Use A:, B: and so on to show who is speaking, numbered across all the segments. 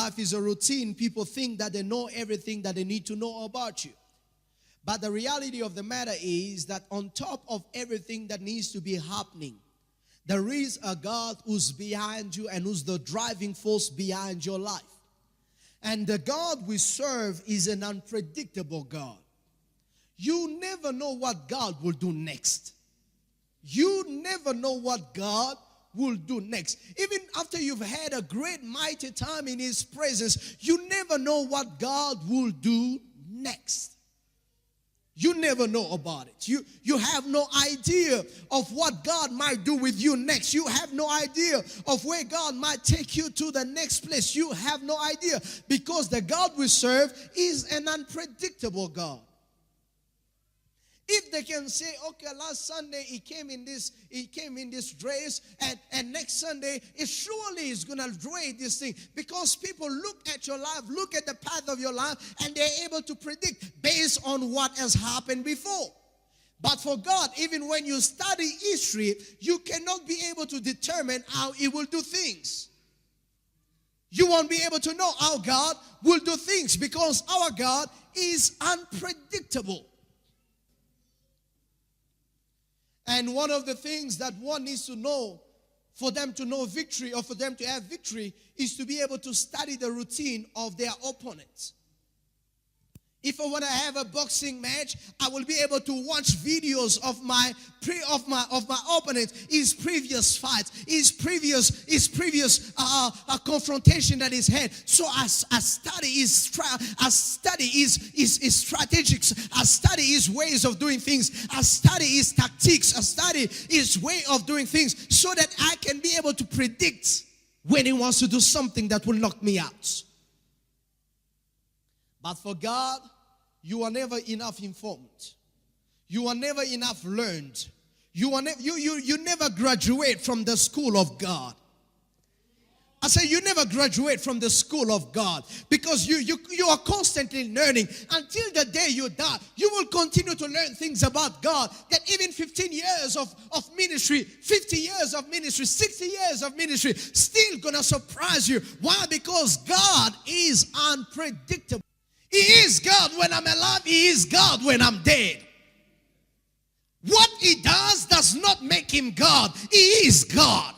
A: life is a routine, people think that they know everything that they need to know about you. But the reality of the matter is that on top of everything that needs to be happening, there is a God who's behind you and who's the driving force behind your life. And the God we serve is an unpredictable God. You never know what God will do next. You never know what God will do next. Even after you've had a great mighty time in His presence, you never know what God will do next. You never know about it. You have no idea of what God might do with you next. You have no idea of where God might take you to the next place. You have no idea, because the God we serve is an unpredictable God. If they can say, okay, last Sunday he came in this dress, and next Sunday it surely is going to dress this thing, because people look at your life, look at the path of your life, and they're able to predict based on what has happened before. But for God, even when you study history, you cannot be able to determine how He will do things. You won't be able to know how God will do things, because our God is unpredictable. And one of the things that one needs to know for them to know victory, or for them to have victory, is to be able to study the routine of their opponents. If I want to have a boxing match, I will be able to watch videos of my opponent, his previous fights, his previous confrontation that he's had. So I study his strategics, I study his ways of doing things, I study his tactics, I study his way of doing things, so that I can be able to predict when he wants to do something that will knock me out. But for God, you are never enough informed. You are never enough learned. You never graduate from the school of God. I say you never graduate from the school of God, because you are constantly learning. Until the day you die, you will continue to learn things about God that even 15 years of ministry, 50 years of ministry, 60 years of ministry still gonna surprise you. Why? Because God is unpredictable. He is God when I'm alive. He is God when I'm dead. What He does not make Him God. He is God.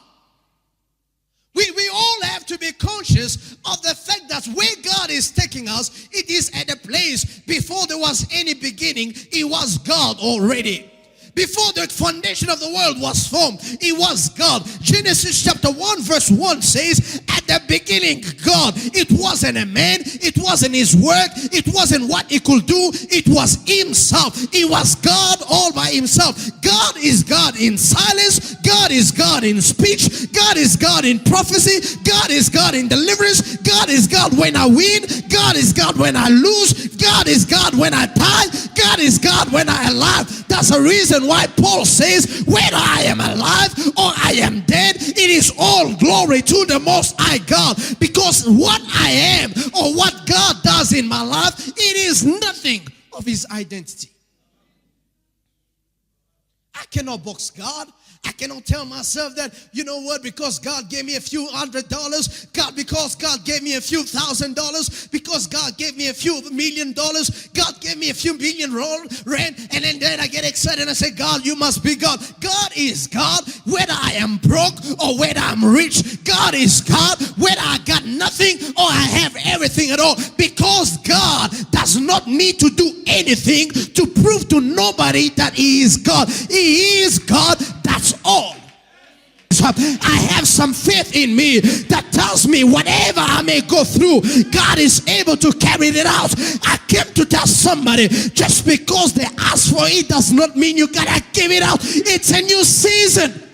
A: We all have to be conscious of the fact that where God is taking us, it is at a place before there was any beginning. He was God already. Before the foundation of the world was formed, He was God. Genesis chapter 1 verse 1 says, at the beginning God. It wasn't a man, it wasn't his work, it wasn't what he could do, it was Himself. He was God all by Himself. God is God in silence, God is God in speech, God is God in prophecy, God is God in deliverance, God is God when I win, God is God when I lose, God is God when I die, God is God when I am alive. That's the reason why Paul says, whether I am alive or I am dead, it is all glory to the Most High God. Because what I am or what God does in my life, it is nothing of His identity. I cannot box God. I cannot tell myself that, you know what, because God gave me a few $100, because God gave me a few $1,000, because God gave me a few $1 million, God gave me a few million rand, and then I get excited and I say, God, you must be God. God is God whether I am broke or whether I'm rich. God is God whether I got nothing or I have everything at all, because God does not need to do anything to prove to nobody that He is God. He is God. That's all. So I have some faith in me that tells me whatever I may go through, God is able to carry it out. I came to tell somebody, just because they ask for it does not mean you gotta give it out. It's a new season.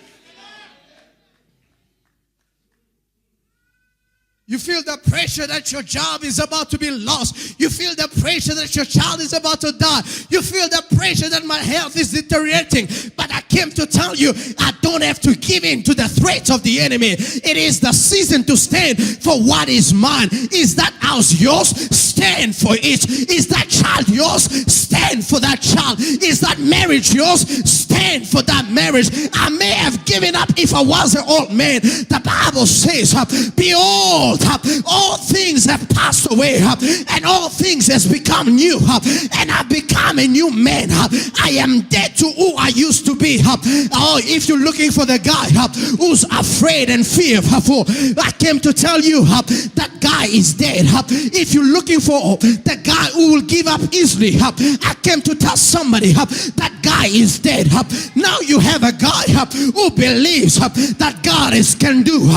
A: You feel the pressure that your job is about to be lost. You feel the pressure that your child is about to die. You feel the pressure that my health is deteriorating. But I came to tell you, I don't have to give in to the threats of the enemy. It is the season to stand for what is mine. Is that house yours? Stand for it. Is that child yours? Stand for for that child. Is that marriage yours? Stand for that marriage. I may have given up if I was an old man. The Bible says, behold, all things have passed away, and all things has become new, and I've become a new man. I am dead to who I used to be. Oh, if you're looking for the guy who's afraid and fearful, I came to tell you that guy is dead. If you're looking for the guy who will give up easily, I came to tell somebody that guy is dead. Now you have a guy who believes that God can do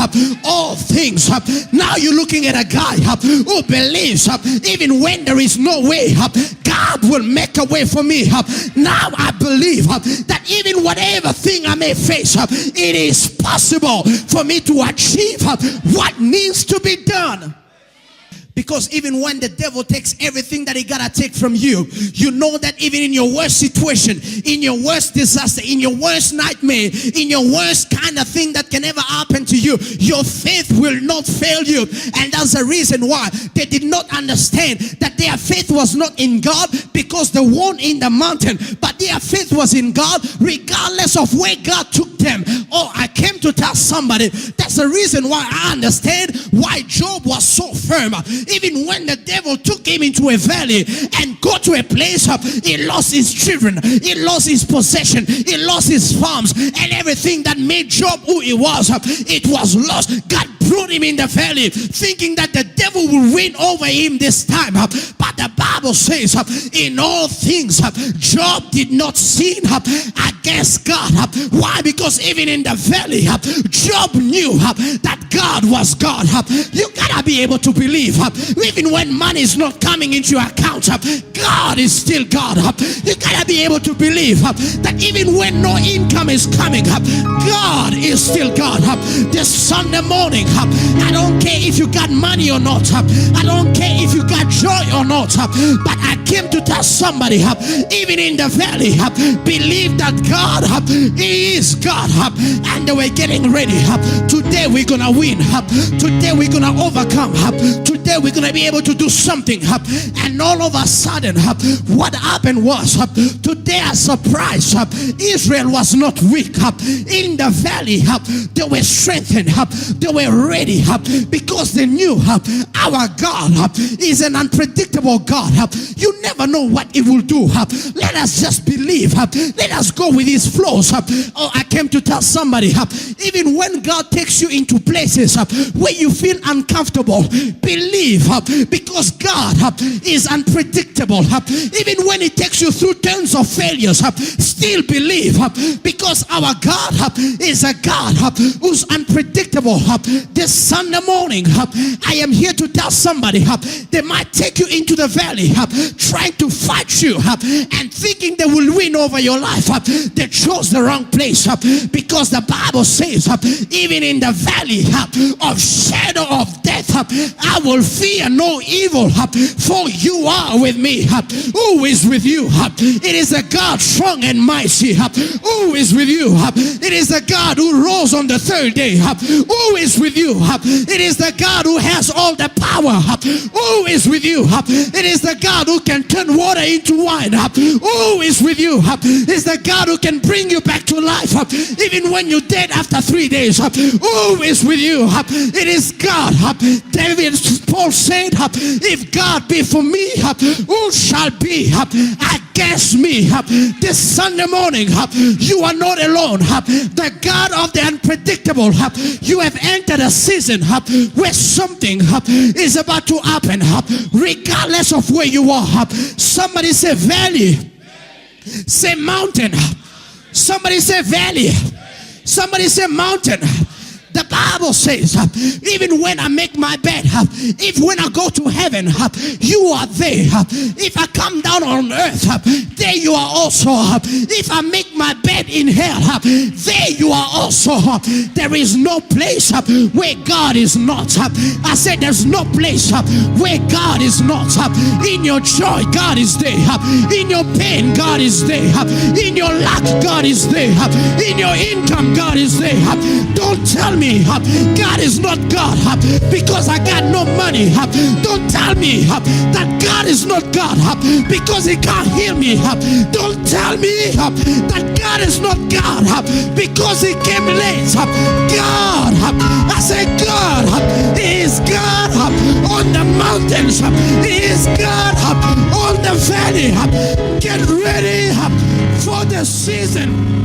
A: all things. Now you're looking at a guy who believes even when there is no way, God will make a way for me. Now I believe that even whatever thing I may face, it is possible for me to achieve what needs to be done. Because even when the devil takes everything that he gotta take from you, you know that even in your worst situation, in your worst disaster, in your worst nightmare, in your worst kind of thing that can ever happen to you, your faith will not fail you. And that's the reason why they did not understand that their faith was not in God, because they weren't in the mountain, but their faith was in God regardless of where God took them. Oh, I came to tell somebody that's the reason why I understand why Job was so firm. Even when the devil took him into a valley and got to a place, he lost his children, he lost his possession, he lost his farms, and everything that made Job who he was, it was lost. God brought him in the valley thinking that the devil will win over him this time. But the Bible says, in all things, Job did not sin against God. Why? Because even in the valley, Job knew that God was God. You gotta be able to believe, even when money is not coming into your account, God is still God. You gotta be able to believe that even when no income is coming, God is still God. This Sunday morning, I don't care if you got money or not, I don't care if you got joy or not, but I came to tell somebody, even in the valley, believe that God, He is God. And they were getting ready. Today we're gonna win. Today we're gonna overcome. Today we're gonna be able to do something. And all of a sudden, what happened was, today a surprise, Israel was not weak. In the valley, they were strengthened, they were ready, because they knew our God is an unpredictable God. You never know what He will do. Let us just believe. Let us go with His flows. Oh, I came to tell somebody, even when God takes you into places where you feel uncomfortable, believe, because God is unpredictable. Even when He takes you through turns of failures, still believe, because our God is a God who's unpredictable. This Sunday morning, I am here to tell somebody, they might take you into the valley trying to fight you and thinking they will win over your life. They chose the wrong place, because the Bible says, even in the valley of shadow of death, I will fear no evil, for you are with me. Who is with you? It is a God strong and mighty. Who is with you? It is the God who rose on the third day. Who is with you? It is the God who has all the power. Who is with you? It is the God who can turn water into wine. Who is with you? It's the God who can bring you back to life even when you're dead after 3 days. Who is with you? It is God. David, Paul said, if God be for me, who shall be against me? This Sunday morning, you are not alone. The God of the unpredictable, you have entered a season where something is about to happen, regardless of where you are. Somebody say valley. Say mountain. Somebody say valley. Somebody say mountain. The Bible says, even when I make my bed, if when I go to heaven, you are there. If I come down on earth, there you are also. If I make my bed in hell, there you are also. There is no place where God is not. I said there's no place where God is not. In your joy, God is there. In your pain, God is there. In your lack, God is there. In your income, God is there. Don't tell
B: me God is not God because I got no money. Don't tell me that God is not God because he can't heal me. Don't tell me that God is not God because he came late. God, I say God, he is God on the mountains. He is God on the valley. Get ready for the season